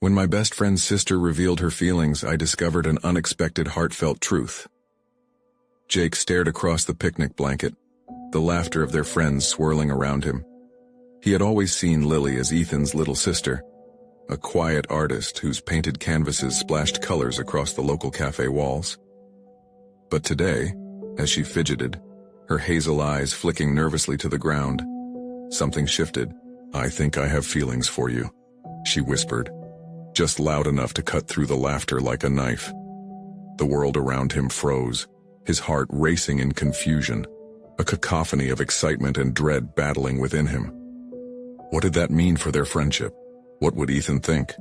When my best friend's sister revealed her feelings, I discovered an unexpected heartfelt truth. Jake stared across the picnic blanket, the laughter of their friends swirling around him. He had always seen Lily as Ethan's little sister, a quiet artist whose painted canvases splashed colors across the local cafe walls. But today, as she fidgeted, her hazel eyes flicking nervously to the ground, something shifted. "I think I have feelings for you," she whispered, just loud enough to cut through the laughter like a knife. The world around him froze, his heart racing in confusion, a cacophony of excitement and dread battling within him. What did that mean for their friendship? What would Ethan think?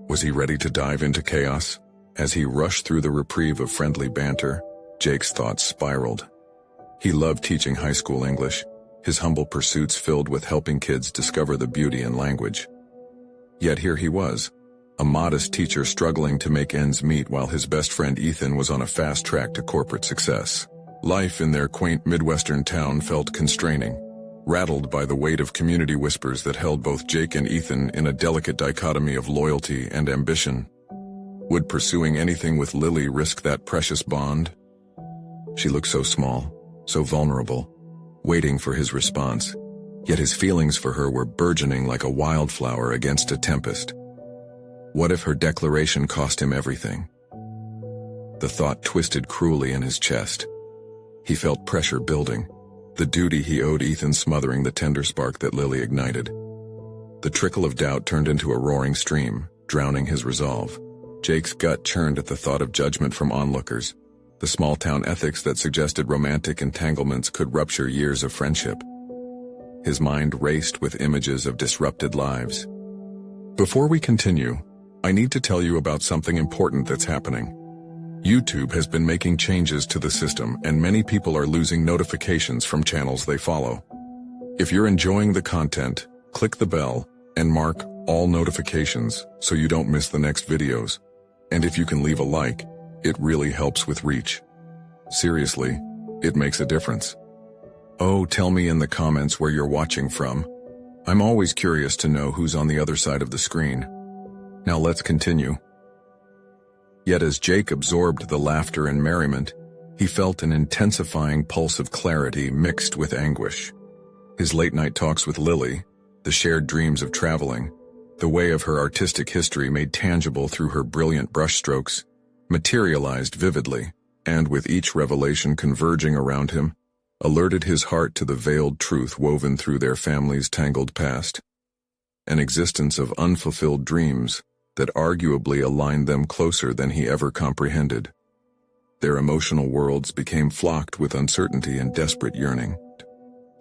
Was he ready to dive into chaos? As he rushed through the reprieve of friendly banter, Jake's thoughts spiraled. He loved teaching high school English, his humble pursuits filled with helping kids discover the beauty in language. Yet here he was, a modest teacher struggling to make ends meet while his best friend Ethan was on a fast track to corporate success. Life in their quaint Midwestern town felt constraining, rattled by the weight of community whispers that held both Jake and Ethan in a delicate dichotomy of loyalty and ambition. Would pursuing anything with Lily risk that precious bond? She looked so small, so vulnerable, waiting for his response, yet his feelings for her were burgeoning like a wildflower against a tempest. What if her declaration cost him everything? The thought twisted cruelly in his chest. He felt pressure building, the duty he owed Ethan smothering the tender spark that Lily ignited. The trickle of doubt turned into a roaring stream, drowning his resolve. Jake's gut churned at the thought of judgment from onlookers, the small-town ethics that suggested romantic entanglements could rupture years of friendship. His mind raced with images of disrupted lives. Before we continue, I need to tell you about something important that's happening. YouTube has been making changes to the system, and many people are losing notifications from channels they follow. If you're enjoying the content, click the bell and mark all notifications so you don't miss the next videos. And if you can leave a like, it really helps with reach. Seriously, it makes a difference. Oh, tell me in the comments where you're watching from. I'm always curious to know who's on the other side of the screen. Now let's continue. Yet as Jake absorbed the laughter and merriment, he felt an intensifying pulse of clarity mixed with anguish. His late-night talks with Lily, the shared dreams of traveling, the way of her artistic history made tangible through her brilliant brushstrokes, materialized vividly, and with each revelation converging around him, alerted his heart to the veiled truth woven through their family's tangled past. An existence of unfulfilled dreams that arguably aligned them closer than he ever comprehended. Their emotional worlds became flocked with uncertainty and desperate yearning.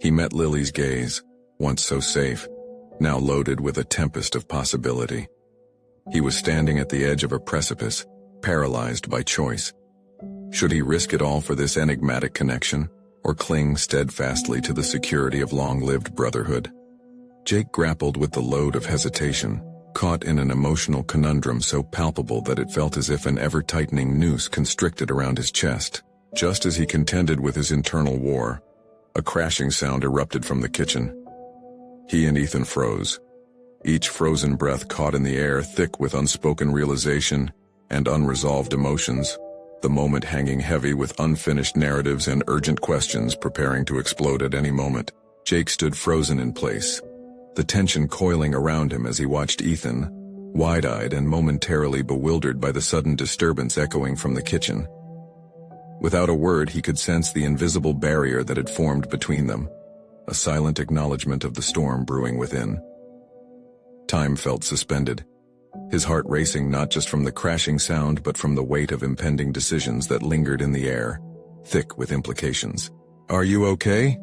He met Lily's gaze, once so safe, now loaded with a tempest of possibility. He was standing at the edge of a precipice, paralyzed by choice. Should he risk it all for this enigmatic connection, or cling steadfastly to the security of long-lived brotherhood? Jake grappled with the load of hesitation, caught in an emotional conundrum so palpable that it felt as if an ever-tightening noose constricted around his chest. Just as he contended with his internal war, a crashing sound erupted from the kitchen. He and Ethan froze, each frozen breath caught in the air thick with unspoken realization and unresolved emotions, the moment hanging heavy with unfinished narratives and urgent questions preparing to explode at any moment. Jake stood frozen in place, the tension coiling around him as he watched Ethan, wide-eyed and momentarily bewildered by the sudden disturbance echoing from the kitchen. Without a word, he could sense the invisible barrier that had formed between them, a silent acknowledgement of the storm brewing within. Time felt suspended, his heart racing not just from the crashing sound but from the weight of impending decisions that lingered in the air, thick with implications. "Are you okay?"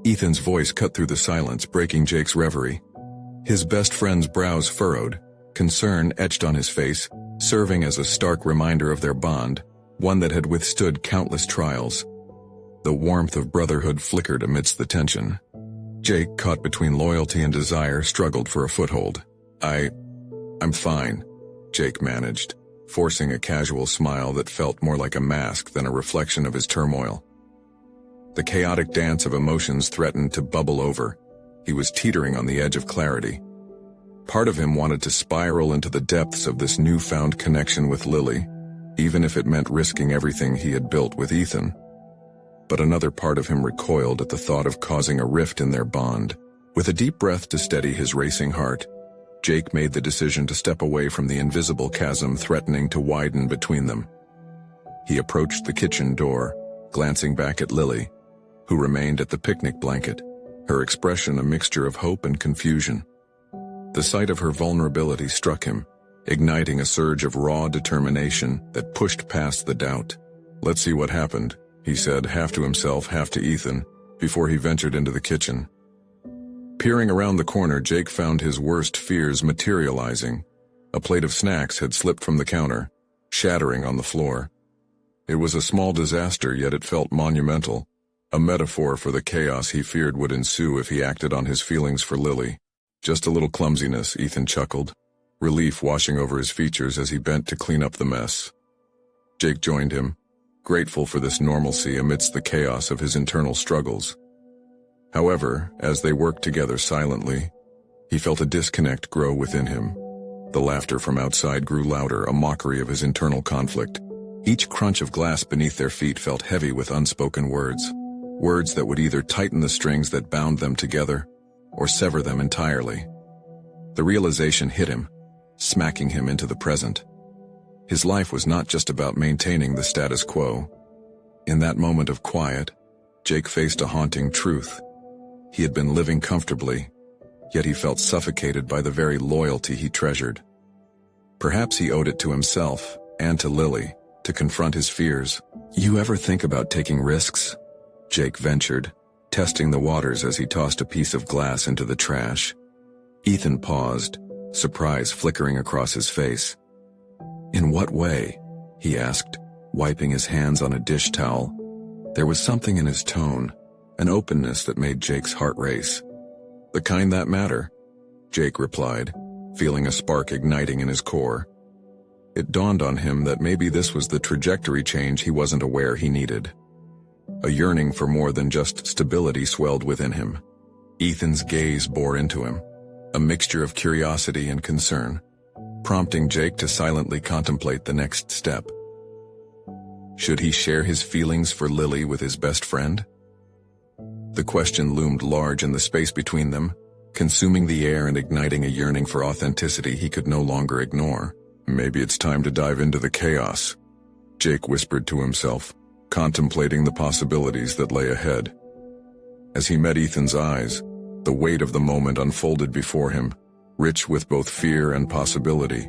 Ethan's voice cut through the silence, breaking Jake's reverie. His best friend's brows furrowed, concern etched on his face, serving as a stark reminder of their bond, one that had withstood countless trials. The warmth of brotherhood flickered amidst the tension. Jake, caught between loyalty and desire, struggled for a foothold. I'm fine," Jake managed, forcing a casual smile that felt more like a mask than a reflection of his turmoil. The chaotic dance of emotions threatened to bubble over. He was teetering on the edge of clarity. Part of him wanted to spiral into the depths of this newfound connection with Lily, even if it meant risking everything he had built with Ethan. But another part of him recoiled at the thought of causing a rift in their bond. With a deep breath to steady his racing heart, Jake made the decision to step away from the invisible chasm threatening to widen between them. He approached the kitchen door, glancing back at Lily, who remained at the picnic blanket, her expression a mixture of hope and confusion. The sight of her vulnerability struck him, igniting a surge of raw determination that pushed past the doubt. "Let's see what happened," he said, half to himself, half to Ethan, before he ventured into the kitchen. Peering around the corner, Jake found his worst fears materializing. A plate of snacks had slipped from the counter, shattering on the floor. It was a small disaster, yet it felt monumental, a metaphor for the chaos he feared would ensue if he acted on his feelings for Lily. "Just a little clumsiness," Ethan chuckled, relief washing over his features as he bent to clean up the mess. Jake joined him, grateful for this normalcy amidst the chaos of his internal struggles. However, as they worked together silently, he felt a disconnect grow within him. The laughter from outside grew louder, a mockery of his internal conflict. Each crunch of glass beneath their feet felt heavy with unspoken words. Words that would either tighten the strings that bound them together, or sever them entirely. The realization hit him, smacking him into the present. His life was not just about maintaining the status quo. In that moment of quiet, Jake faced a haunting truth. He had been living comfortably, yet he felt suffocated by the very loyalty he treasured. Perhaps he owed it to himself, and to Lily, to confront his fears. "You ever think about taking risks?" Jake ventured, testing the waters as he tossed a piece of glass into the trash. Ethan paused, surprise flickering across his face. "In what way?" he asked, wiping his hands on a dish towel. There was something in his tone, an openness that made Jake's heart race. "The kind that matter," Jake replied, feeling a spark igniting in his core. It dawned on him that maybe this was the trajectory change he wasn't aware he needed. A yearning for more than just stability swelled within him. Ethan's gaze bore into him, a mixture of curiosity and concern, prompting Jake to silently contemplate the next step. Should he share his feelings for Lily with his best friend? The question loomed large in the space between them, consuming the air and igniting a yearning for authenticity he could no longer ignore. "Maybe it's time to dive into the chaos," Jake whispered to himself, contemplating the possibilities that lay ahead. As he met Ethan's eyes, the weight of the moment unfolded before him, rich with both fear and possibility.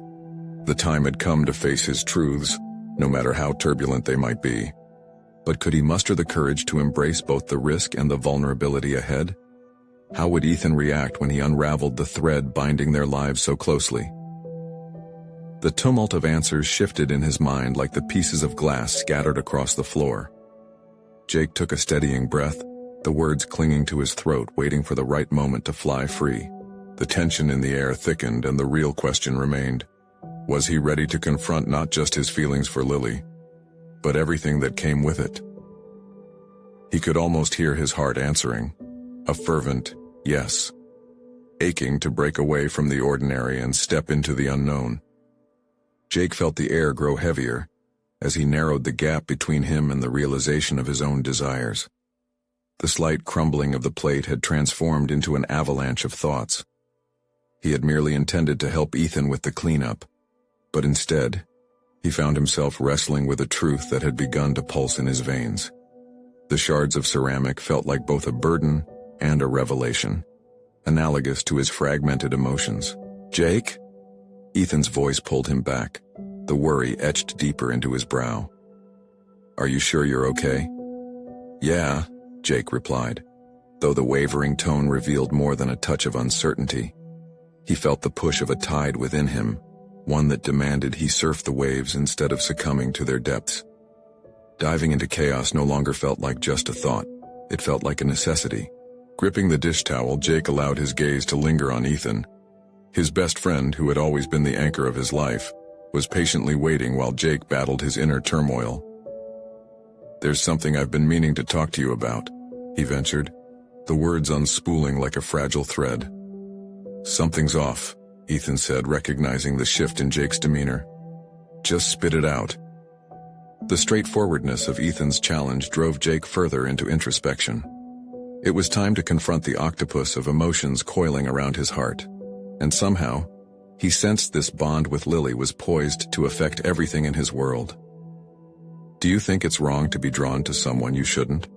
The time had come to face his truths, no matter how turbulent they might be. But could he muster the courage to embrace both the risk and the vulnerability ahead? How would Ethan react when he unraveled the thread binding their lives so closely? The tumult of answers shifted in his mind like the pieces of glass scattered across the floor. Jake took a steadying breath, the words clinging to his throat, waiting for the right moment to fly free. The tension in the air thickened, and the real question remained. Was he ready to confront not just his feelings for Lily, but everything that came with it? He could almost hear his heart answering, a fervent yes, aching to break away from the ordinary and step into the unknown. Jake felt the air grow heavier as he narrowed the gap between him and the realization of his own desires. The slight crumbling of the plate had transformed into an avalanche of thoughts. He had merely intended to help Ethan with the cleanup, but instead, he found himself wrestling with a truth that had begun to pulse in his veins. The shards of ceramic felt like both a burden and a revelation, analogous to his fragmented emotions. "Jake?" Ethan's voice pulled him back, the worry etched deeper into his brow. "Are you sure you're okay?" "Yeah," Jake replied, though the wavering tone revealed more than a touch of uncertainty. He felt the push of a tide within him, one that demanded he surf the waves instead of succumbing to their depths. Diving into chaos no longer felt like just a thought, it felt like a necessity. Gripping the dish towel, Jake allowed his gaze to linger on Ethan. His best friend, who had always been the anchor of his life, was patiently waiting while Jake battled his inner turmoil. "There's something I've been meaning to talk to you about," he ventured, the words unspooling like a fragile thread. "Something's off," Ethan said, recognizing the shift in Jake's demeanor. Just spit it out. The straightforwardness of Ethan's challenge drove Jake further into introspection. It was time to confront the octopus of emotions coiling around his heart. And somehow, he sensed this bond with Lily was poised to affect everything in his world. Do you think it's wrong to be drawn to someone you shouldn't?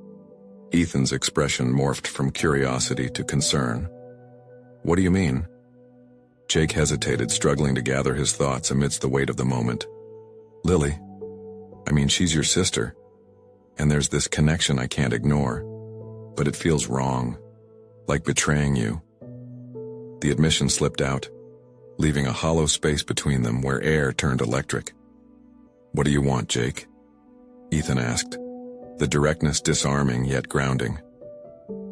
Ethan's expression morphed from curiosity to concern. What do you mean? Jake hesitated, struggling to gather his thoughts amidst the weight of the moment. Lily, I mean, she's your sister, and there's this connection I can't ignore, but it feels wrong, like betraying you. The admission slipped out, leaving a hollow space between them where air turned electric. What do you want, Jake? Ethan asked, the directness disarming yet grounding.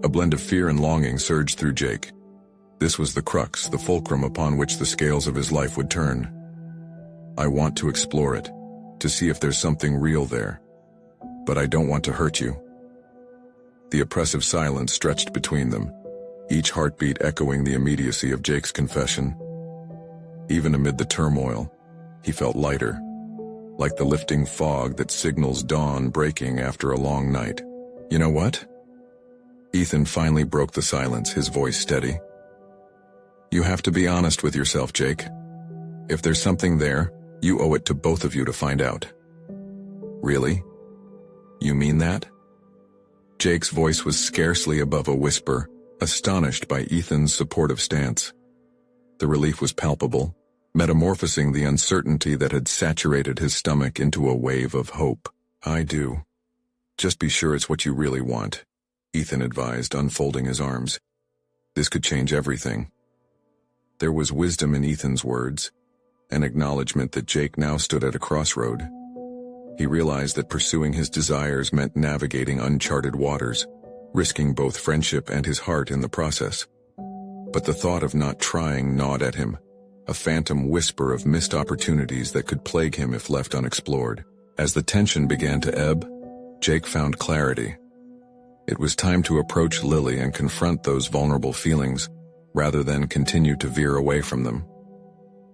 A blend of fear and longing surged through Jake. This was the crux, the fulcrum upon which the scales of his life would turn. I want to explore it, to see if there's something real there. But I don't want to hurt you. The oppressive silence stretched between them, each heartbeat echoing the immediacy of Jake's confession. Even amid the turmoil, he felt lighter, like the lifting fog that signals dawn breaking after a long night. You know what? Ethan finally broke the silence, his voice steady. You have to be honest with yourself, Jake. If there's something there, you owe it to both of you to find out. Really? You mean that? Jake's voice was scarcely above a whisper, astonished by Ethan's supportive stance. The relief was palpable, metamorphosing the uncertainty that had saturated his stomach into a wave of hope. I do. Just be sure it's what you really want, Ethan advised, unfolding his arms. This could change everything. There was wisdom in Ethan's words, an acknowledgement that Jake now stood at a crossroad. He realized that pursuing his desires meant navigating uncharted waters, risking both friendship and his heart in the process. But the thought of not trying gnawed at him, a phantom whisper of missed opportunities that could plague him if left unexplored. As the tension began to ebb, Jake found clarity. It was time to approach Lily and confront those vulnerable feelings, rather than continue to veer away from them.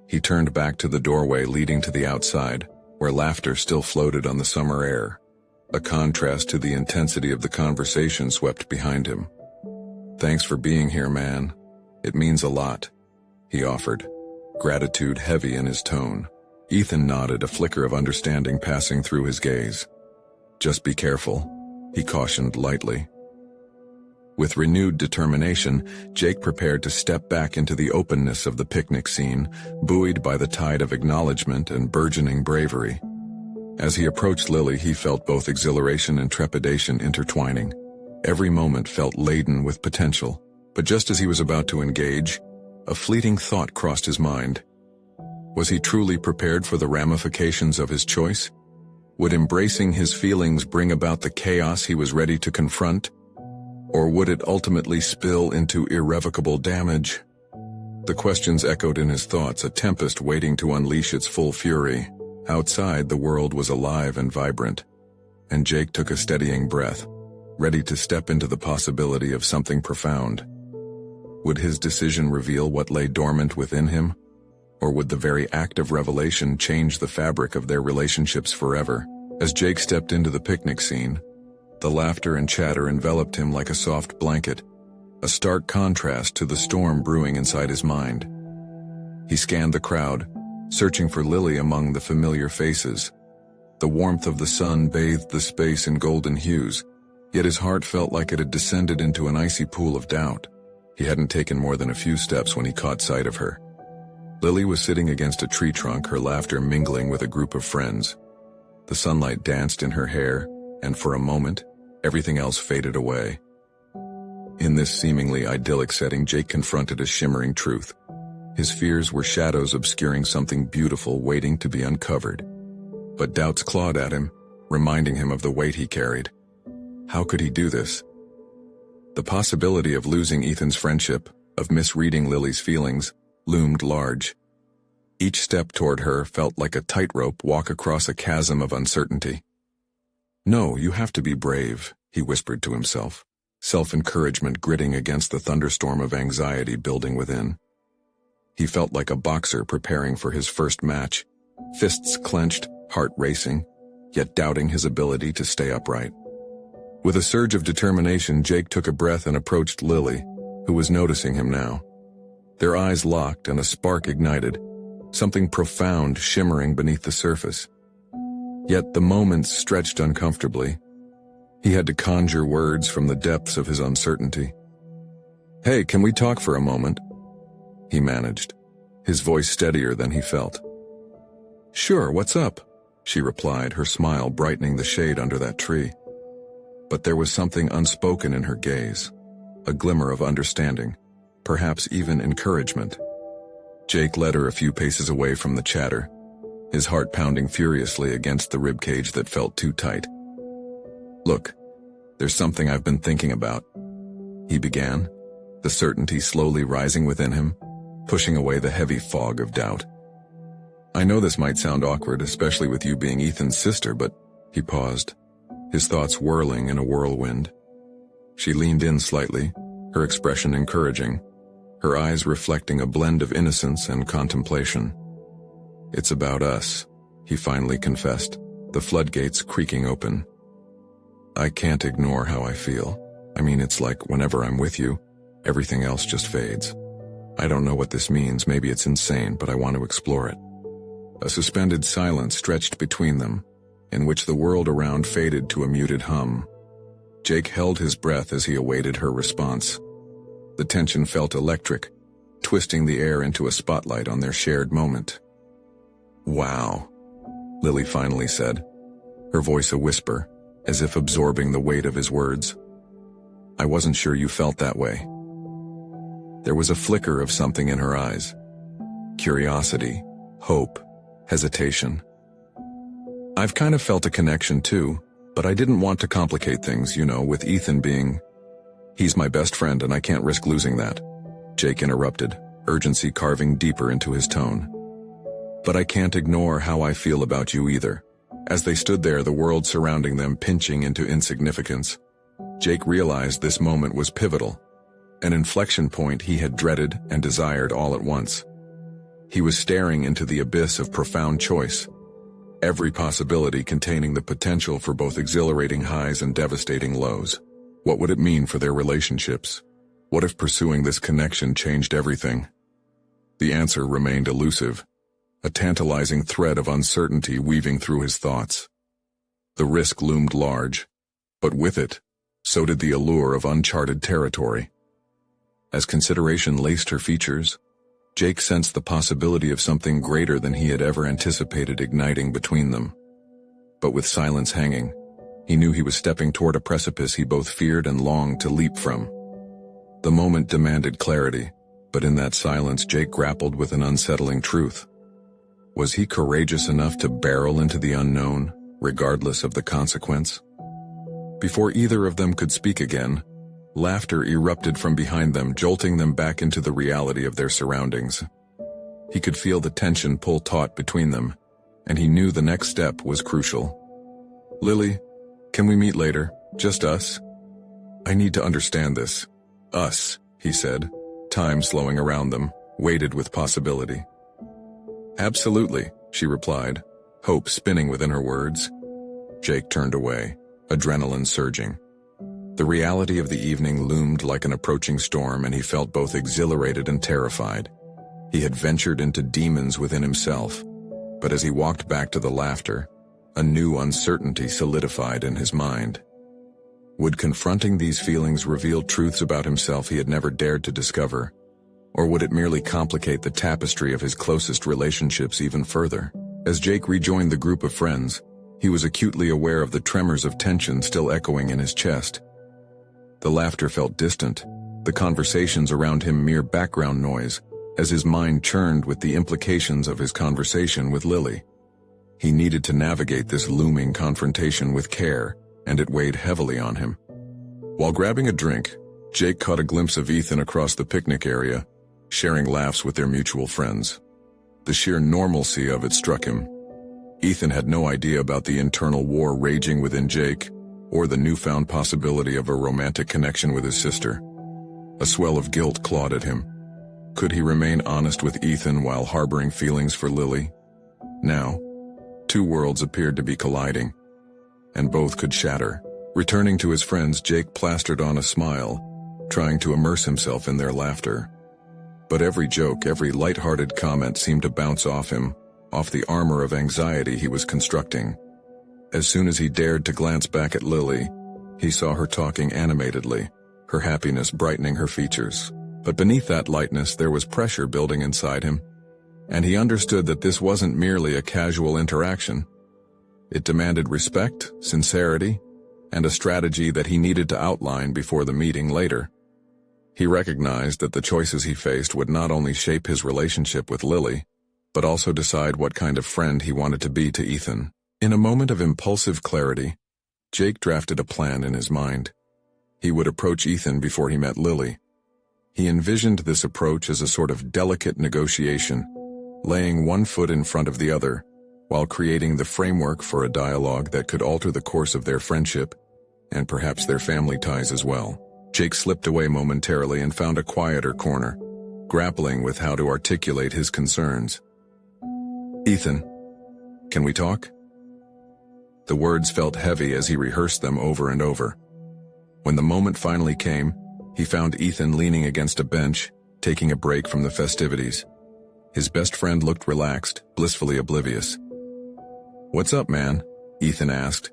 He turned back to the doorway leading to the outside, where laughter still floated on the summer air. A contrast to the intensity of the conversation swept behind him. Thanks for being here, man. It means a lot, he offered, gratitude heavy in his tone. Ethan nodded, a flicker of understanding passing through his gaze. Just be careful, he cautioned lightly. With renewed determination, Jake prepared to step back into the openness of the picnic scene, buoyed by the tide of acknowledgement and burgeoning bravery. As he approached Lily, he felt both exhilaration and trepidation intertwining. Every moment felt laden with potential, but just as he was about to engage, a fleeting thought crossed his mind. Was he truly prepared for the ramifications of his choice? Would embracing his feelings bring about the chaos he was ready to confront? Or would it ultimately spill into irrevocable damage? The questions echoed in his thoughts, a tempest waiting to unleash its full fury. Outside, the world was alive and vibrant, and Jake took a steadying breath, ready to step into the possibility of something profound. Would his decision reveal what lay dormant within him? Or would the very act of revelation change the fabric of their relationships forever? As Jake stepped into the picnic scene, the laughter and chatter enveloped him like a soft blanket, a stark contrast to the storm brewing inside his mind. He scanned the crowd, searching for Lily among the familiar faces. The warmth of the sun bathed the space in golden hues, yet his heart felt like it had descended into an icy pool of doubt. He hadn't taken more than a few steps when he caught sight of her. Lily was sitting against a tree trunk, her laughter mingling with a group of friends. The sunlight danced in her hair, and for a moment, everything else faded away. In this seemingly idyllic setting, Jake confronted a shimmering truth. His fears were shadows obscuring something beautiful waiting to be uncovered. But doubts clawed at him, reminding him of the weight he carried. How could he do this? The possibility of losing Ethan's friendship, of misreading Lily's feelings, loomed large. Each step toward her felt like a tightrope walk across a chasm of uncertainty. No, you have to be brave, he whispered to himself, self-encouragement gritting against the thunderstorm of anxiety building within. He felt like a boxer preparing for his first match, fists clenched, heart racing, yet doubting his ability to stay upright. With a surge of determination, Jake took a breath and approached Lily, who was noticing him now. Their eyes locked and a spark ignited, something profound shimmering beneath the surface. Yet the moments stretched uncomfortably. He had to conjure words from the depths of his uncertainty. "Hey, can we talk for a moment?" he managed, his voice steadier than he felt. "Sure, what's up?" she replied, her smile brightening the shade under that tree. But there was something unspoken in her gaze, a glimmer of understanding, perhaps even encouragement. Jake led her a few paces away from the chatter, his heart pounding furiously against the ribcage that felt too tight. "Look, there's something I've been thinking about," he began, the certainty slowly rising within him, pushing away the heavy fog of doubt. "I know this might sound awkward, especially with you being Ethan's sister, but..." He paused, his thoughts whirling in a whirlwind. She leaned in slightly, her expression encouraging, her eyes reflecting a blend of innocence and contemplation. "It's about us," he finally confessed, the floodgates creaking open. "I can't ignore how I feel. I mean, it's like whenever I'm with you, everything else just fades. I don't know what this means, maybe it's insane, but I want to explore it." A suspended silence stretched between them, in which the world around faded to a muted hum. Jake held his breath as he awaited her response. The tension felt electric, twisting the air into a spotlight on their shared moment. "Wow," Lily finally said, her voice a whisper, as if absorbing the weight of his words. "I wasn't sure you felt that way." There was a flicker of something in her eyes. Curiosity, hope, hesitation. "I've kind of felt a connection too, but I didn't want to complicate things, with Ethan being... He's my best friend and I can't risk losing that," Jake interrupted, urgency carving deeper into his tone. "But I can't ignore how I feel about you either." As they stood there, the world surrounding them pinching into insignificance, Jake realized this moment was pivotal, an inflection point he had dreaded and desired all at once. He was staring into the abyss of profound choice, every possibility containing the potential for both exhilarating highs and devastating lows. What would it mean for their relationships? What if pursuing this connection changed everything? The answer remained elusive, a tantalizing thread of uncertainty weaving through his thoughts. The risk loomed large, but with it, so did the allure of uncharted territory. As consideration laced her features, Jake sensed the possibility of something greater than he had ever anticipated igniting between them. But with silence hanging, he knew he was stepping toward a precipice he both feared and longed to leap from. The moment demanded clarity, but in that silence Jake grappled with an unsettling truth. Was he courageous enough to barrel into the unknown, regardless of the consequence? Before either of them could speak again, laughter erupted from behind them, jolting them back into the reality of their surroundings. He could feel the tension pull taut between them, and he knew the next step was crucial. "Lily, can we meet later? Just us? I need to understand this." "Us," he said, time slowing around them, weighted with possibility. "Absolutely," she replied, hope spinning within her words. Jake turned away, adrenaline surging. The reality of the evening loomed like an approaching storm, and he felt both exhilarated and terrified. He had ventured into demons within himself, but as he walked back to the laughter, a new uncertainty solidified in his mind. Would confronting these feelings reveal truths about himself he had never dared to discover, or would it merely complicate the tapestry of his closest relationships even further? As Jake rejoined the group of friends, he was acutely aware of the tremors of tension still echoing in his chest. The laughter felt distant, the conversations around him mere background noise, as his mind churned with the implications of his conversation with Lily. He needed to navigate this looming confrontation with care, and it weighed heavily on him. While grabbing a drink, Jake caught a glimpse of Ethan across the picnic area, sharing laughs with their mutual friends. The sheer normalcy of it struck him. Ethan had no idea about the internal war raging within Jake, or the newfound possibility of a romantic connection with his sister. A swell of guilt clawed at him. Could he remain honest with Ethan while harboring feelings for Lily? Now, two worlds appeared to be colliding, and both could shatter. Returning to his friends, Jake plastered on a smile, trying to immerse himself in their laughter. But every joke, every light-hearted comment seemed to bounce off him, off the armor of anxiety he was constructing. As soon as he dared to glance back at Lily, he saw her talking animatedly, her happiness brightening her features. But beneath that lightness there was pressure building inside him, and he understood that this wasn't merely a casual interaction. It demanded respect, sincerity, and a strategy that he needed to outline before the meeting later. He recognized that the choices he faced would not only shape his relationship with Lily, but also decide what kind of friend he wanted to be to Ethan. In a moment of impulsive clarity, Jake drafted a plan in his mind. He would approach Ethan before he met Lily. He envisioned this approach as a sort of delicate negotiation, laying one foot in front of the other, while creating the framework for a dialogue that could alter the course of their friendship, and perhaps their family ties as well. Jake slipped away momentarily and found a quieter corner, grappling with how to articulate his concerns. "Ethan, can we talk?" The words felt heavy as he rehearsed them over and over. When the moment finally came, he found Ethan leaning against a bench, taking a break from the festivities. His best friend looked relaxed, blissfully oblivious. "What's up, man?" Ethan asked,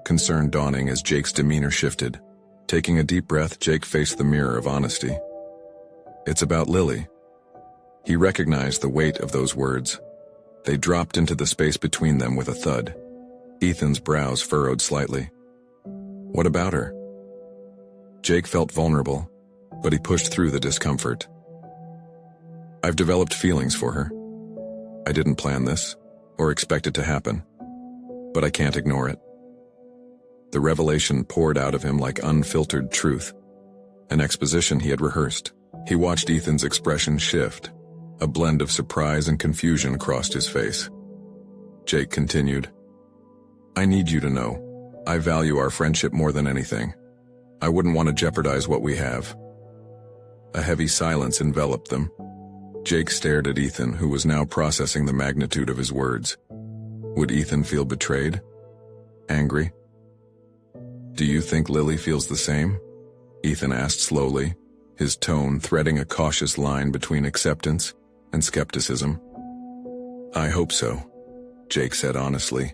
concern dawning as Jake's demeanor shifted. Taking a deep breath, Jake faced the mirror of honesty. "It's about Lily." He recognized the weight of those words. They dropped into the space between them with a thud. Ethan's brows furrowed slightly. "What about her?" Jake felt vulnerable, but he pushed through the discomfort. "I've developed feelings for her. I didn't plan this, or expect it to happen, but I can't ignore it." The revelation poured out of him like unfiltered truth, an exposition he had rehearsed. He watched Ethan's expression shift. A blend of surprise and confusion crossed his face. Jake continued, "I need you to know, I value our friendship more than anything. I wouldn't want to jeopardize what we have." A heavy silence enveloped them. Jake stared at Ethan, who was now processing the magnitude of his words. Would Ethan feel betrayed? Angry? "Do you think Lily feels the same?" Ethan asked slowly, his tone threading a cautious line between acceptance and skepticism. "I hope so," Jake said honestly,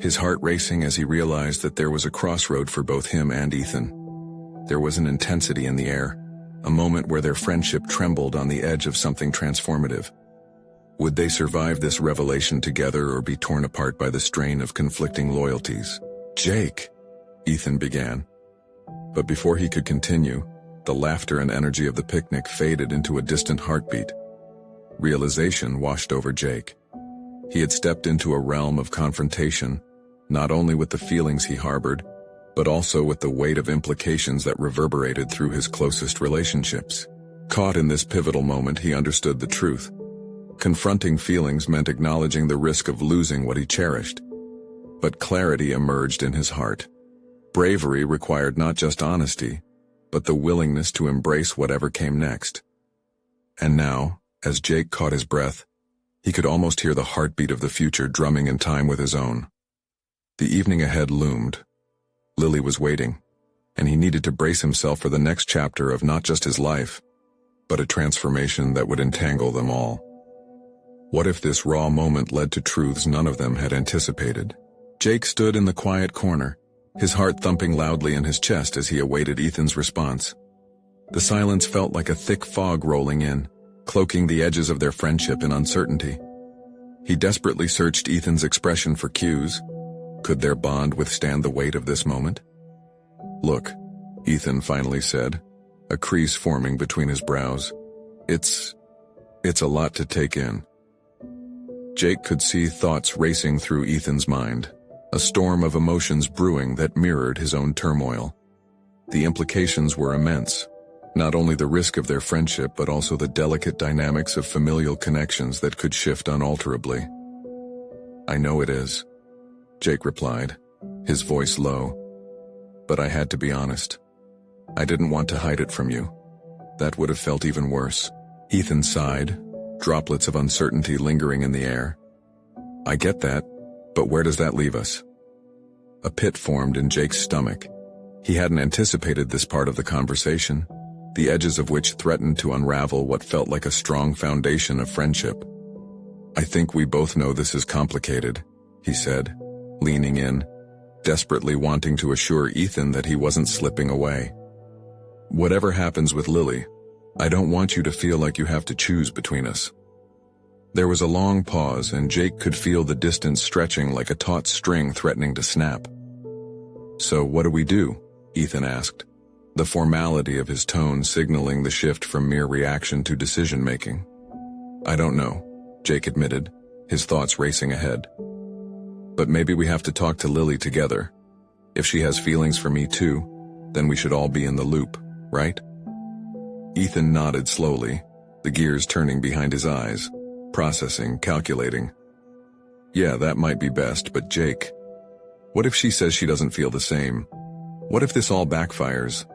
his heart racing as he realized that there was a crossroad for both him and Ethan. There was an intensity in the air, a moment where their friendship trembled on the edge of something transformative. Would they survive this revelation together or be torn apart by the strain of conflicting loyalties? "Jake," Ethan began. But before he could continue, the laughter and energy of the picnic faded into a distant heartbeat. Realization washed over Jake. He had stepped into a realm of confrontation, not only with the feelings he harbored, but also with the weight of implications that reverberated through his closest relationships. Caught in this pivotal moment, he understood the truth. Confronting feelings meant acknowledging the risk of losing what he cherished. But clarity emerged in his heart. Bravery required not just honesty, but the willingness to embrace whatever came next. And now, as Jake caught his breath, he could almost hear the heartbeat of the future drumming in time with his own. The evening ahead loomed. Lily was waiting, and he needed to brace himself for the next chapter of not just his life, but a transformation that would entangle them all. What if this raw moment led to truths none of them had anticipated? Jake stood in the quiet corner, his heart thumping loudly in his chest as he awaited Ethan's response. The silence felt like a thick fog rolling in, cloaking the edges of their friendship in uncertainty. He desperately searched Ethan's expression for cues. Could their bond withstand the weight of this moment? "Look," Ethan finally said, a crease forming between his brows. It's a lot to take in." Jake could see thoughts racing through Ethan's mind, a storm of emotions brewing that mirrored his own turmoil. The implications were immense, not only the risk of their friendship but also the delicate dynamics of familial connections that could shift unalterably. "I know it is," Jake replied, his voice low. "But I had to be honest. I didn't want to hide it from you. That would have felt even worse." Ethan sighed, droplets of uncertainty lingering in the air. I get that, but where does that leave us? A pit formed in Jake's stomach. He hadn't anticipated this part of the conversation, the edges of which threatened to unravel what felt like a strong foundation of friendship. I think we both know this is complicated, he said, leaning in, desperately wanting to assure Ethan that he wasn't slipping away. Whatever happens with Lily, I don't want you to feel like you have to choose between us. There was a long pause, and Jake could feel the distance stretching like a taut string threatening to snap. So what do we do? Ethan asked, the formality of his tone signaling the shift from mere reaction to decision-making. I don't know, Jake admitted, his thoughts racing ahead. But maybe we have to talk to Lily together. If she has feelings for me too, then we should all be in the loop, right? Ethan nodded slowly, the gears turning behind his eyes, processing, calculating. Yeah, that might be best, but Jake, what if she says she doesn't feel the same? What if this all backfires?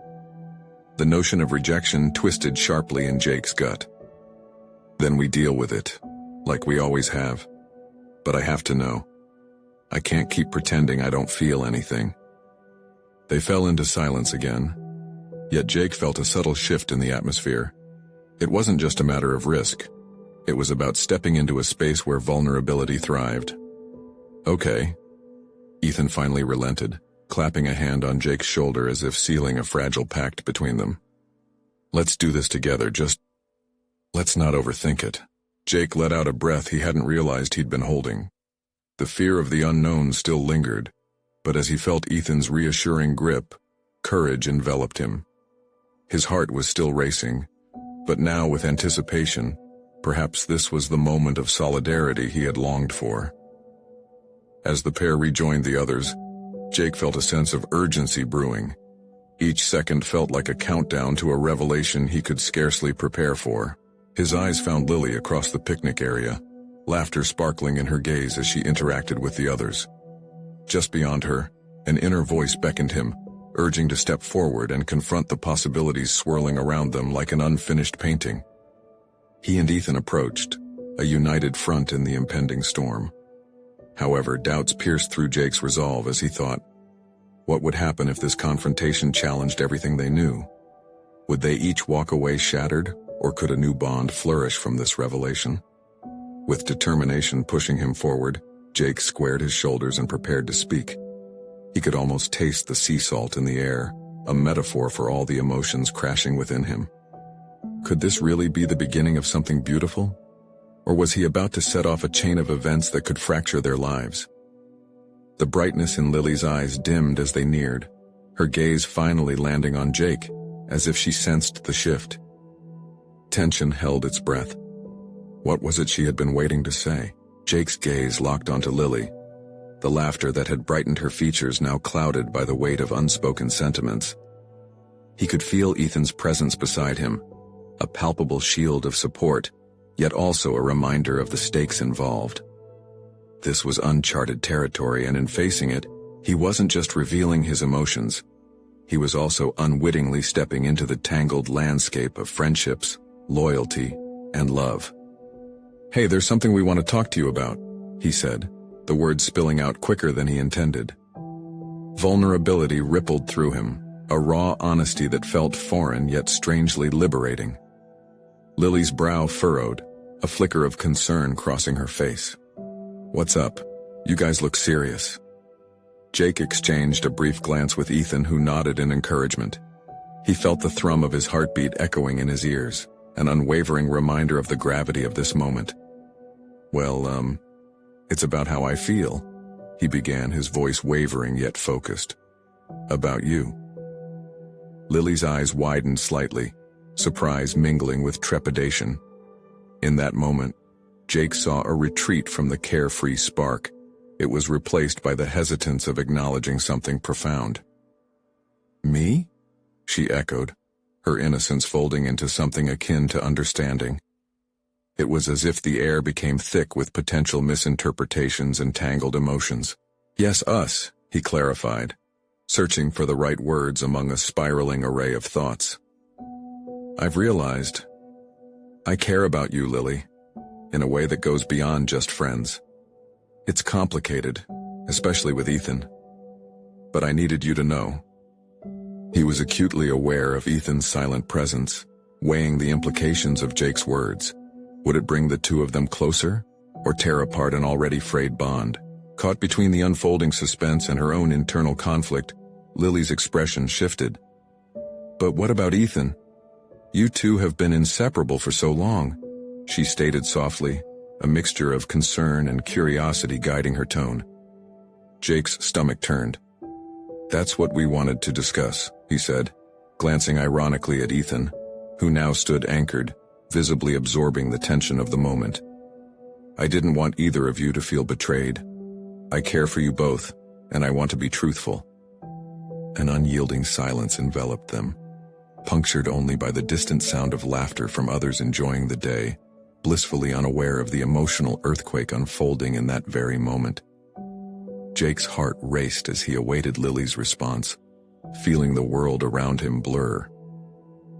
The notion of rejection twisted sharply in Jake's gut. Then we deal with it, like we always have. But I have to know. I can't keep pretending I don't feel anything. They fell into silence again, yet Jake felt a subtle shift in the atmosphere. It wasn't just a matter of risk. It was about stepping into a space where vulnerability thrived. Okay. Ethan finally relented, clapping a hand on Jake's shoulder as if sealing a fragile pact between them. Let's do this together, let's not overthink it. Jake let out a breath he hadn't realized he'd been holding. The fear of the unknown still lingered, but as he felt Ethan's reassuring grip, courage enveloped him. His heart was still racing, but now with anticipation, perhaps this was the moment of solidarity he had longed for. As the pair rejoined the others, Jake felt a sense of urgency brewing. Each second felt like a countdown to a revelation he could scarcely prepare for. His eyes found Lily across the picnic area, laughter sparkling in her gaze as she interacted with the others. Just beyond her, an inner voice beckoned him, urging to step forward and confront the possibilities swirling around them like an unfinished painting. He and Ethan approached, a united front in the impending storm. However, doubts pierced through Jake's resolve as he thought, what would happen if this confrontation challenged everything they knew? Would they each walk away shattered, or could a new bond flourish from this revelation? With determination pushing him forward, Jake squared his shoulders and prepared to speak. He could almost taste the sea salt in the air, a metaphor for all the emotions crashing within him. Could this really be the beginning of something beautiful? Or was he about to set off a chain of events that could fracture their lives? The brightness in Lily's eyes dimmed as they neared, her gaze finally landing on Jake, as if she sensed the shift. Tension held its breath. What was it she had been waiting to say? Jake's gaze locked onto Lily, the laughter that had brightened her features now clouded by the weight of unspoken sentiments. He could feel Ethan's presence beside him, a palpable shield of support, yet also a reminder of the stakes involved. This was uncharted territory, and in facing it, he wasn't just revealing his emotions. He was also unwittingly stepping into the tangled landscape of friendships, loyalty, and love. Hey, there's something we want to talk to you about, he said, the words spilling out quicker than he intended. Vulnerability rippled through him, a raw honesty that felt foreign yet strangely liberating. Lily's brow furrowed, a flicker of concern crossing her face. What's up? You guys look serious. Jake exchanged a brief glance with Ethan, who nodded in encouragement. He felt the thrum of his heartbeat echoing in his ears, an unwavering reminder of the gravity of this moment. Well, it's about how I feel, he began, his voice wavering yet focused. About you. Lily's eyes widened slightly, surprise mingling with trepidation. In that moment, Jake saw a retreat from the carefree spark. It was replaced by the hesitance of acknowledging something profound. Me? She echoed, her innocence folding into something akin to understanding. It was as if the air became thick with potential misinterpretations and tangled emotions. Yes, us, he clarified, searching for the right words among a spiraling array of thoughts. I've realized I care about you, Lily, in a way that goes beyond just friends. It's complicated, especially with Ethan. But I needed you to know. He was acutely aware of Ethan's silent presence, weighing the implications of Jake's words. Would it bring the two of them closer, or tear apart an already frayed bond? Caught between the unfolding suspense and her own internal conflict, Lily's expression shifted. But what about Ethan? You two have been inseparable for so long, she stated softly, a mixture of concern and curiosity guiding her tone. Jake's stomach turned. That's what we wanted to discuss, he said, glancing ironically at Ethan, who now stood anchored, visibly absorbing the tension of the moment. I didn't want either of you to feel betrayed. I care for you both, and I want to be truthful. An unyielding silence enveloped them, punctured only by the distant sound of laughter from others enjoying the day, blissfully unaware of the emotional earthquake unfolding in that very moment. Jake's heart raced as he awaited Lily's response, feeling the world around him blur.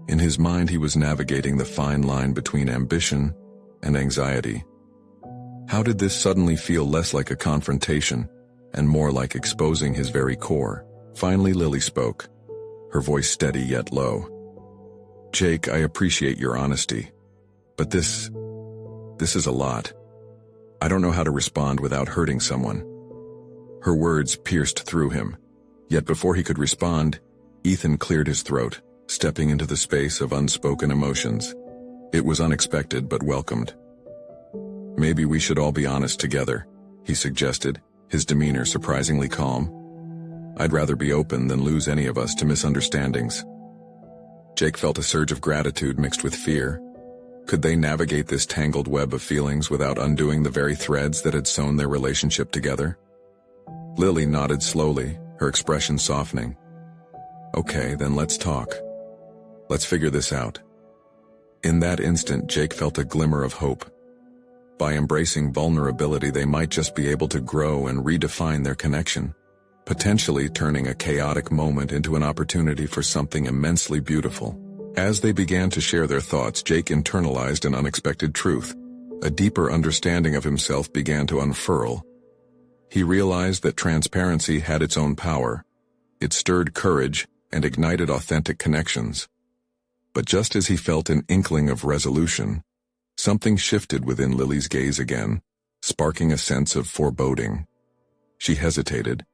In his mind, he was navigating the fine line between ambition and anxiety. How did this suddenly feel less like a confrontation and more like exposing his very core? Finally, Lily spoke, her voice steady yet low. Jake, I appreciate your honesty, but this is a lot. I don't know how to respond without hurting someone. Her words pierced through him, yet before he could respond, Ethan cleared his throat, stepping into the space of unspoken emotions. It was unexpected but welcomed. Maybe we should all be honest together, he suggested, his demeanor surprisingly calm. I'd rather be open than lose any of us to misunderstandings. Jake felt a surge of gratitude mixed with fear. Could they navigate this tangled web of feelings without undoing the very threads that had sewn their relationship together? Lily nodded slowly, her expression softening. Okay, then let's talk. Let's figure this out. In that instant, Jake felt a glimmer of hope. By embracing vulnerability, they might just be able to grow and redefine their connection, potentially turning a chaotic moment into an opportunity for something immensely beautiful. As they began to share their thoughts, Jake internalized an unexpected truth. A deeper understanding of himself began to unfurl. He realized that transparency had its own power. It stirred courage and ignited authentic connections. But just as he felt an inkling of resolution, something shifted within Lily's gaze again, sparking a sense of foreboding. She hesitated,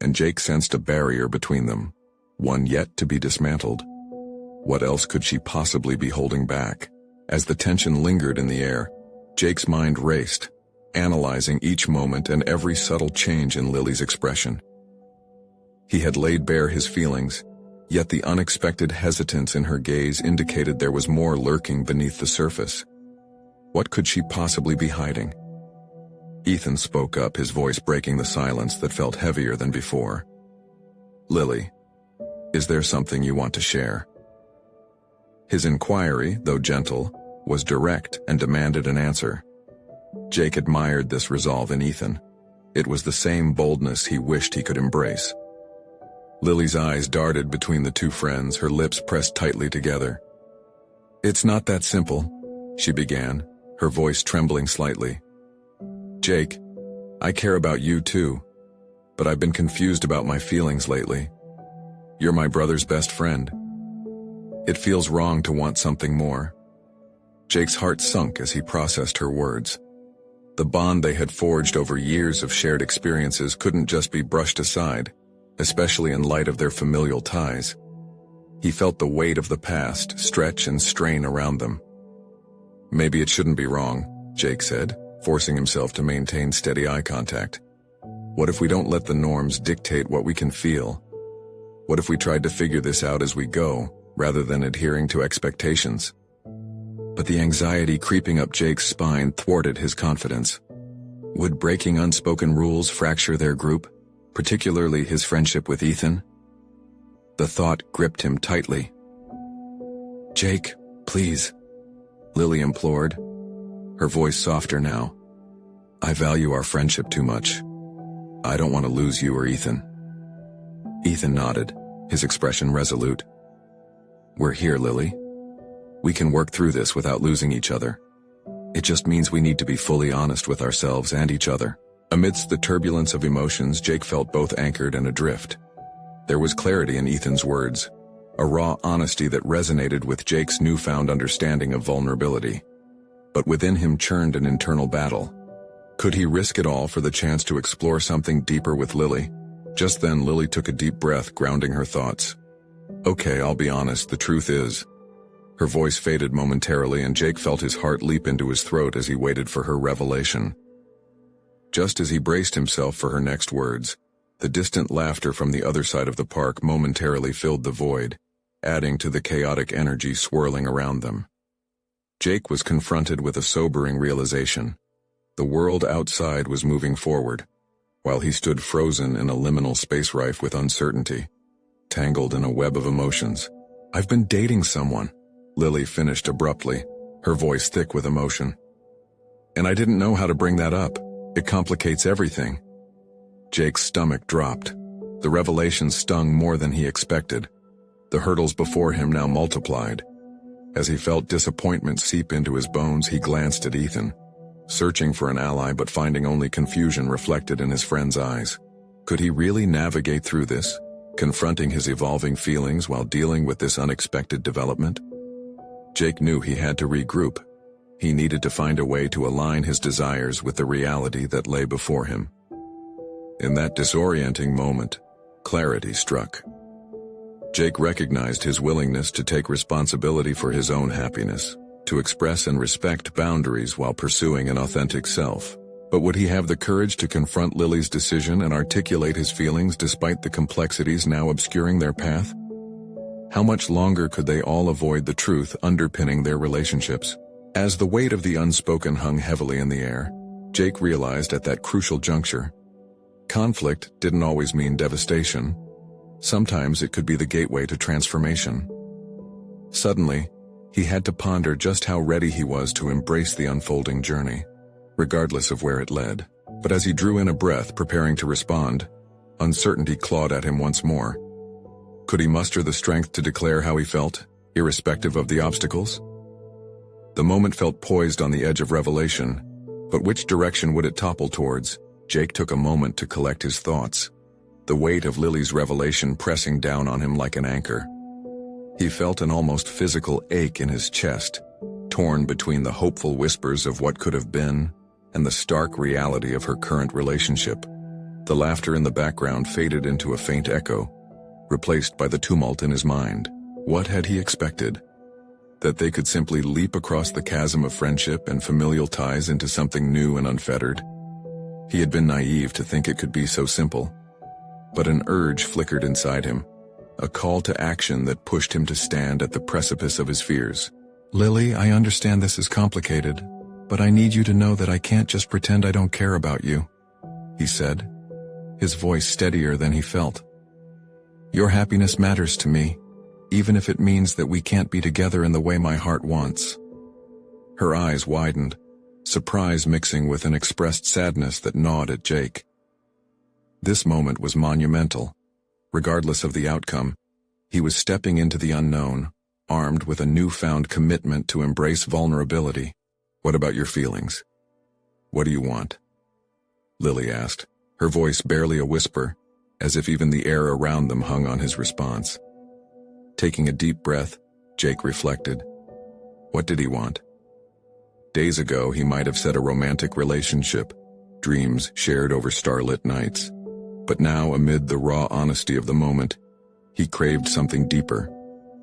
and Jake sensed a barrier between them, one yet to be dismantled. What else could she possibly be holding back? As the tension lingered in the air, Jake's mind raced, analyzing each moment and every subtle change in Lily's expression. He had laid bare his feelings, yet the unexpected hesitance in her gaze indicated there was more lurking beneath the surface. What could she possibly be hiding? Ethan spoke up, his voice breaking the silence that felt heavier than before. Lily, is there something you want to share? His inquiry, though gentle, was direct and demanded an answer. Jake admired this resolve in Ethan. It was the same boldness he wished he could embrace. Lily's eyes darted between the two friends, her lips pressed tightly together. It's not that simple, she began, her voice trembling slightly. Jake, I care about you too, but I've been confused about my feelings lately. You're my brother's best friend. It feels wrong to want something more. Jake's heart sunk as he processed her words. The bond they had forged over years of shared experiences couldn't just be brushed aside, especially in light of their familial ties. He felt the weight of the past stretch and strain around them. Maybe it shouldn't be wrong, Jake said, forcing himself to maintain steady eye contact. What if we don't let the norms dictate what we can feel? What if we tried to figure this out as we go, rather than adhering to expectations? But the anxiety creeping up Jake's spine thwarted his confidence. Would breaking unspoken rules fracture their group, particularly his friendship with Ethan? The thought gripped him tightly. Jake, please, Lily implored, her voice softer now. I value our friendship too much. I don't want to lose you or Ethan. Ethan nodded, his expression resolute. We're here, Lily. We can work through this without losing each other. It just means we need to be fully honest with ourselves and each other." Amidst the turbulence of emotions, Jake felt both anchored and adrift. There was clarity in Ethan's words, a raw honesty that resonated with Jake's newfound understanding of vulnerability. But within him churned an internal battle. Could he risk it all for the chance to explore something deeper with Lily? Just then, Lily took a deep breath, grounding her thoughts. "Okay, I'll be honest, the truth is." Her voice faded momentarily, and Jake felt his heart leap into his throat as he waited for her revelation. Just as he braced himself for her next words, the distant laughter from the other side of the park momentarily filled the void, adding to the chaotic energy swirling around them. Jake was confronted with a sobering realization. The world outside was moving forward, while he stood frozen in a liminal space rife with uncertainty, tangled in a web of emotions. "I've been dating someone," Lily finished abruptly, her voice thick with emotion. "And I didn't know how to bring that up. It complicates everything." Jake's stomach dropped. The revelation stung more than he expected. The hurdles before him now multiplied. As he felt disappointment seep into his bones, he glanced at Ethan, searching for an ally but finding only confusion reflected in his friend's eyes. Could he really navigate through this, confronting his evolving feelings while dealing with this unexpected development? Jake knew he had to regroup. He needed to find a way to align his desires with the reality that lay before him. In that disorienting moment, clarity struck. Jake recognized his willingness to take responsibility for his own happiness, to express and respect boundaries while pursuing an authentic self. But would he have the courage to confront Lily's decision and articulate his feelings despite the complexities now obscuring their path? How much longer could they all avoid the truth underpinning their relationships? As the weight of the unspoken hung heavily in the air, Jake realized at that crucial juncture, conflict didn't always mean devastation. Sometimes it could be the gateway to transformation. Suddenly, he had to ponder just how ready he was to embrace the unfolding journey, regardless of where it led. But as he drew in a breath, preparing to respond, uncertainty clawed at him once more. Could he muster the strength to declare how he felt, irrespective of the obstacles? The moment felt poised on the edge of revelation, but which direction would it topple towards? Jake took a moment to collect his thoughts, the weight of Lily's revelation pressing down on him like an anchor. He felt an almost physical ache in his chest, torn between the hopeful whispers of what could have been and the stark reality of her current relationship. The laughter in the background faded into a faint echo, replaced by the tumult in his mind. What had he expected? That they could simply leap across the chasm of friendship and familial ties into something new and unfettered? He had been naive to think it could be so simple. But an urge flickered inside him, a call to action that pushed him to stand at the precipice of his fears. "Lily, I understand this is complicated, but I need you to know that I can't just pretend I don't care about you," he said, his voice steadier than he felt. "Your happiness matters to me, even if it means that we can't be together in the way my heart wants." Her eyes widened, surprise mixing with an expressed sadness that gnawed at Jake. This moment was monumental. Regardless of the outcome, he was stepping into the unknown, armed with a newfound commitment to embrace vulnerability. "What about your feelings? What do you want?" Lily asked, her voice barely a whisper, as if even the air around them hung on his response. Taking a deep breath, Jake reflected. What did he want? Days ago, he might have said a romantic relationship, dreams shared over starlit nights. But now, amid the raw honesty of the moment, he craved something deeper,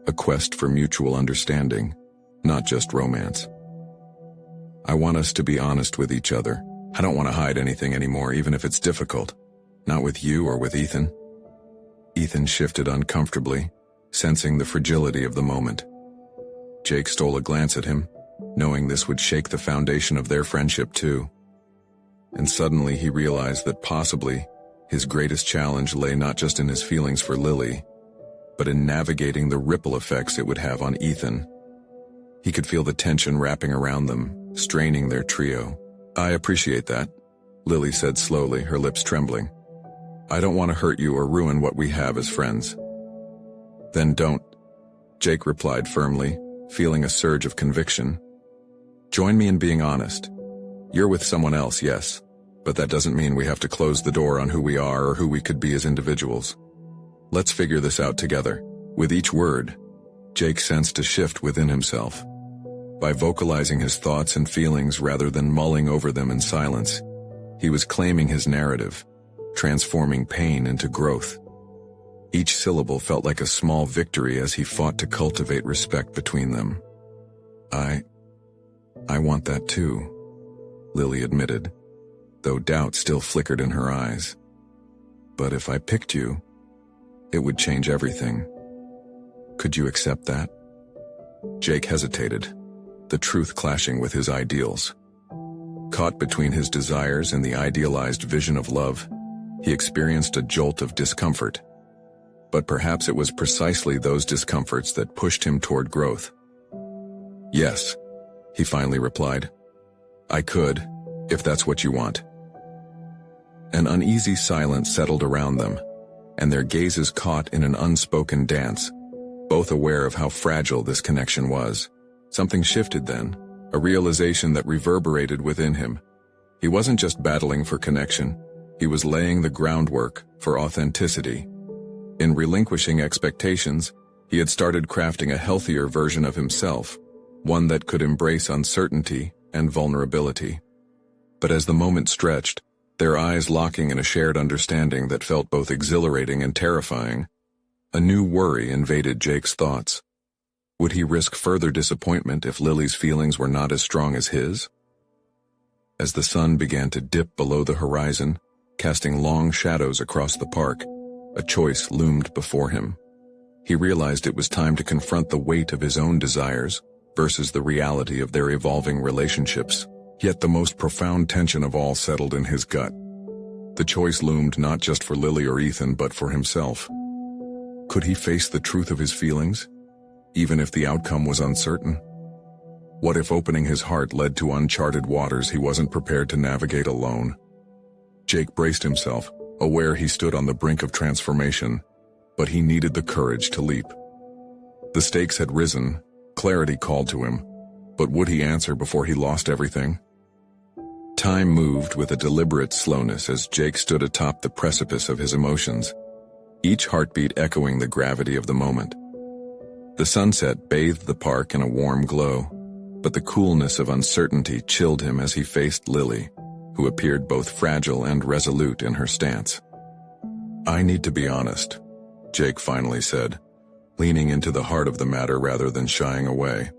a quest for mutual understanding, not just romance. "I want us to be honest with each other. I don't want to hide anything anymore, even if it's difficult. Not with you or with Ethan." Ethan shifted uncomfortably, sensing the fragility of the moment. Jake stole a glance at him, knowing this would shake the foundation of their friendship too. And suddenly he realized that possibly his greatest challenge lay not just in his feelings for Lily, but in navigating the ripple effects it would have on Ethan. He could feel the tension wrapping around them, straining their trio. "I appreciate that," Lily said slowly, her lips trembling. "I don't want to hurt you or ruin what we have as friends." "Then don't," Jake replied firmly, feeling a surge of conviction. "Join me in being honest. You're with someone else, yes, but that doesn't mean we have to close the door on who we are or who we could be as individuals. Let's figure this out together." With each word, Jake sensed a shift within himself. By vocalizing his thoughts and feelings rather than mulling over them in silence, he was claiming his narrative, transforming pain into growth. Each syllable felt like a small victory as he fought to cultivate respect between them. I want that too," Lily admitted, though doubt still flickered in her eyes. "But if I picked you, it would change everything. Could you accept that?" Jake hesitated, the truth clashing with his ideals. Caught between his desires and the idealized vision of love, he experienced a jolt of discomfort. But perhaps it was precisely those discomforts that pushed him toward growth. "Yes," he finally replied. "I could, if that's what you want." An uneasy silence settled around them, and their gazes caught in an unspoken dance, both aware of how fragile this connection was. Something shifted then, a realization that reverberated within him. He wasn't just battling for connection, he was laying the groundwork for authenticity. In relinquishing expectations, he had started crafting a healthier version of himself, one that could embrace uncertainty and vulnerability. But as the moment stretched, their eyes locking in a shared understanding that felt both exhilarating and terrifying, a new worry invaded Jake's thoughts. Would he risk further disappointment if Lily's feelings were not as strong as his? As the sun began to dip below the horizon, casting long shadows across the park, a choice loomed before him. He realized it was time to confront the weight of his own desires versus the reality of their evolving relationships. Yet the most profound tension of all settled in his gut. The choice loomed not just for Lily or Ethan, but for himself. Could he face the truth of his feelings, even if the outcome was uncertain? What if opening his heart led to uncharted waters he wasn't prepared to navigate alone? Jake braced himself, aware he stood on the brink of transformation, but he needed the courage to leap. The stakes had risen, clarity called to him, but would he answer before he lost everything? Time moved with a deliberate slowness as Jake stood atop the precipice of his emotions, each heartbeat echoing the gravity of the moment. The sunset bathed the park in a warm glow, but the coolness of uncertainty chilled him as he faced Lily, who appeared both fragile and resolute in her stance. "I need to be honest," Jake finally said, leaning into the heart of the matter rather than shying away.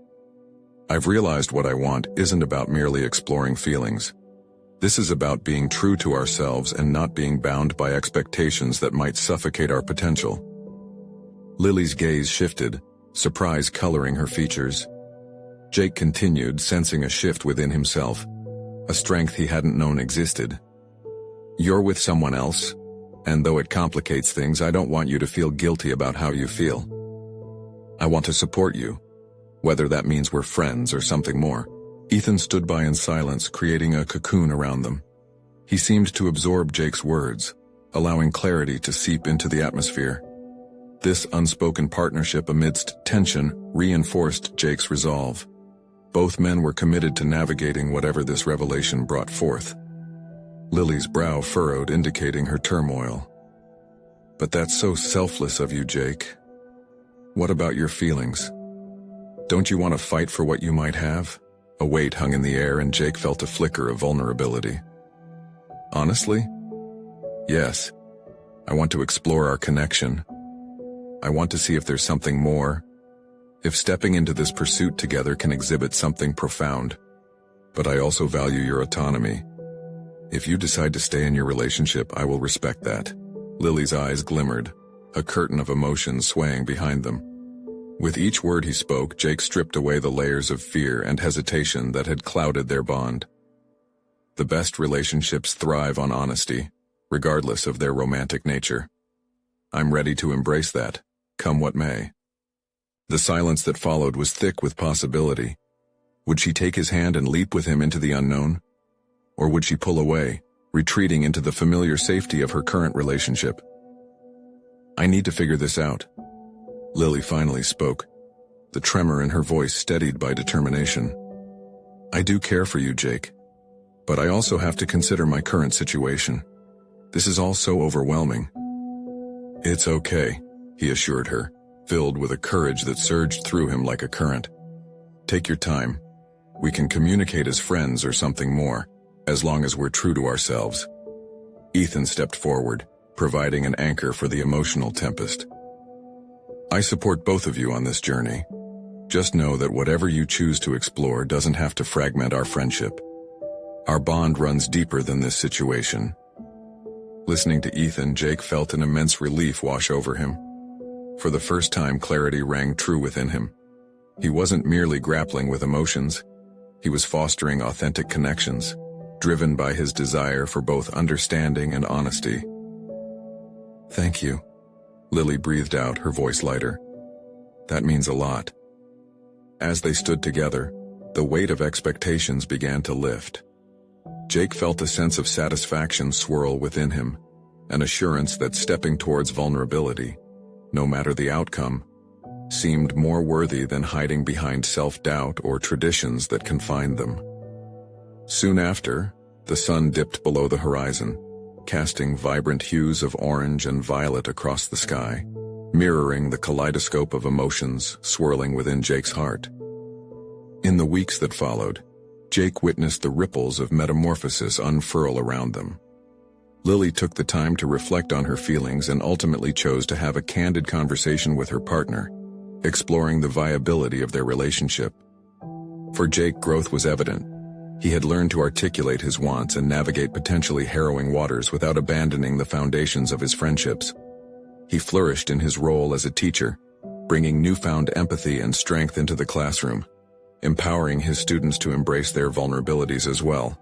"I've realized what I want isn't about merely exploring feelings. This is about being true to ourselves and not being bound by expectations that might suffocate our potential." Lily's gaze shifted, surprise coloring her features. Jake continued, sensing a shift within himself, a strength he hadn't known existed. "You're with someone else, and though it complicates things, I don't want you to feel guilty about how you feel. I want to support you, whether that means we're friends or something more." Ethan stood by in silence, creating a cocoon around them. He seemed to absorb Jake's words, allowing clarity to seep into the atmosphere. This unspoken partnership amidst tension reinforced Jake's resolve. Both men were committed to navigating whatever this revelation brought forth. Lily's brow furrowed, indicating her turmoil. "But that's so selfless of you, Jake. What about your feelings? Don't you want to fight for what you might have?" A weight hung in the air and Jake felt a flicker of vulnerability. "Honestly? Yes. I want to explore our connection. I want to see if there's something more, if stepping into this pursuit together can exhibit something profound. But I also value your autonomy. If you decide to stay in your relationship, I will respect that." Lily's eyes glimmered, a curtain of emotion swaying behind them. With each word he spoke, Jake stripped away the layers of fear and hesitation that had clouded their bond. The best relationships thrive on honesty, regardless of their romantic nature. I'm ready to embrace that, come what may. The silence that followed was thick with possibility. Would she take his hand and leap with him into the unknown? Or would she pull away, retreating into the familiar safety of her current relationship? "I need to figure this out." Lily finally spoke, the tremor in her voice steadied by determination. "I do care for you, Jake. But I also have to consider my current situation. This is all so overwhelming." "It's okay," he assured her, filled with a courage that surged through him like a current. "Take your time. We can communicate as friends or something more, as long as we're true to ourselves." Ethan stepped forward, providing an anchor for the emotional tempest. "I support both of you on this journey. Just know that whatever you choose to explore doesn't have to fragment our friendship. Our bond runs deeper than this situation." Listening to Ethan, Jake felt an immense relief wash over him. For the first time, clarity rang true within him. He wasn't merely grappling with emotions. He was fostering authentic connections, driven by his desire for both understanding and honesty. "Thank you," Lily breathed out, her voice lighter. "That means a lot." As they stood together, the weight of expectations began to lift. Jake felt a sense of satisfaction swirl within him, an assurance that stepping towards vulnerability, no matter the outcome, seemed more worthy than hiding behind self-doubt or traditions that confined them. Soon after, the sun dipped below the horizon, casting vibrant hues of orange and violet across the sky, mirroring the kaleidoscope of emotions swirling within Jake's heart. In the weeks that followed, Jake witnessed the ripples of metamorphosis unfurl around them. Lily took the time to reflect on her feelings and ultimately chose to have a candid conversation with her partner, exploring the viability of their relationship. For Jake, growth was evident. He had learned to articulate his wants and navigate potentially harrowing waters without abandoning the foundations of his friendships. He flourished in his role as a teacher, bringing newfound empathy and strength into the classroom, empowering his students to embrace their vulnerabilities as well.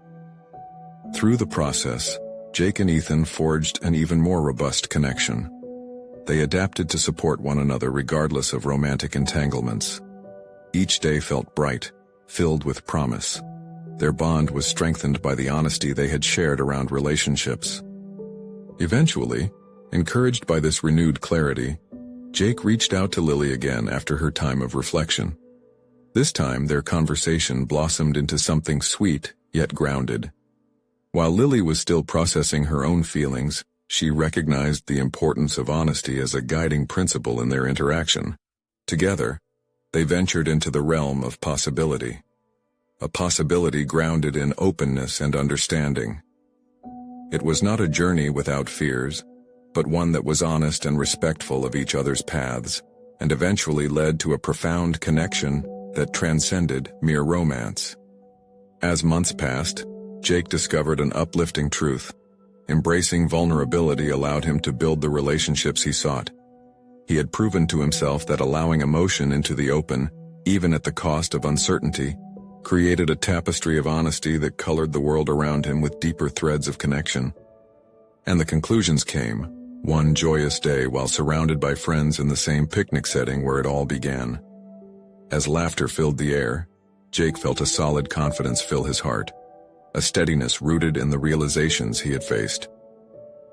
Through the process, Jake and Ethan forged an even more robust connection. They adapted to support one another regardless of romantic entanglements. Each day felt bright, filled with promise. Their bond was strengthened by the honesty they had shared around relationships. Eventually, encouraged by this renewed clarity, Jake reached out to Lily again after her time of reflection. This time, their conversation blossomed into something sweet, yet grounded. While Lily was still processing her own feelings, she recognized the importance of honesty as a guiding principle in their interaction. Together, they ventured into the realm of possibility. A possibility grounded in openness and understanding. It was not a journey without fears, but one that was honest and respectful of each other's paths, and eventually led to a profound connection that transcended mere romance. As months passed, Jake discovered an uplifting truth. Embracing vulnerability allowed him to build the relationships he sought. He had proven to himself that allowing emotion into the open, even at the cost of uncertainty, created a tapestry of honesty that colored the world around him with deeper threads of connection. And the conclusions came, one joyous day while surrounded by friends in the same picnic setting where it all began. As laughter filled the air, Jake felt a solid confidence fill his heart, a steadiness rooted in the realizations he had faced.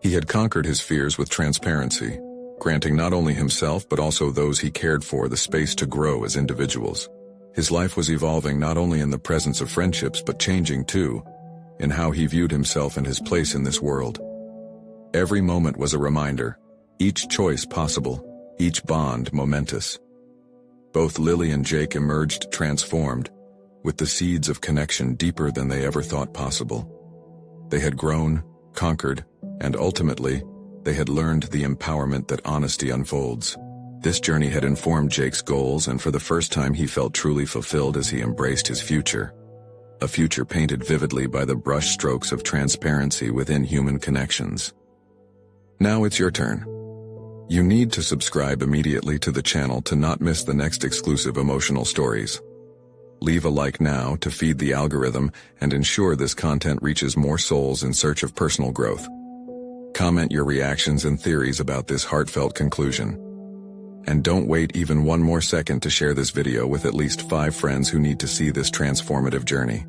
He had conquered his fears with transparency, granting not only himself but also those he cared for the space to grow as individuals. His life was evolving not only in the presence of friendships but changing too, in how he viewed himself and his place in this world. Every moment was a reminder, each choice possible, each bond momentous. Both Lily and Jake emerged transformed, with the seeds of connection deeper than they ever thought possible. They had grown, conquered, and ultimately, they had learned the empowerment that honesty unfolds. This journey had informed Jake's goals, and for the first time he felt truly fulfilled as he embraced his future. A future painted vividly by the brushstrokes of transparency within human connections. Now it's your turn. You need to subscribe immediately to the channel to not miss the next exclusive emotional stories. Leave a like now to feed the algorithm and ensure this content reaches more souls in search of personal growth. Comment your reactions and theories about this heartfelt conclusion. And don't wait even one more second to share this video with at least 5 friends who need to see this transformative journey.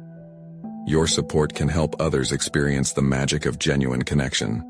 Your support can help others experience the magic of genuine connection.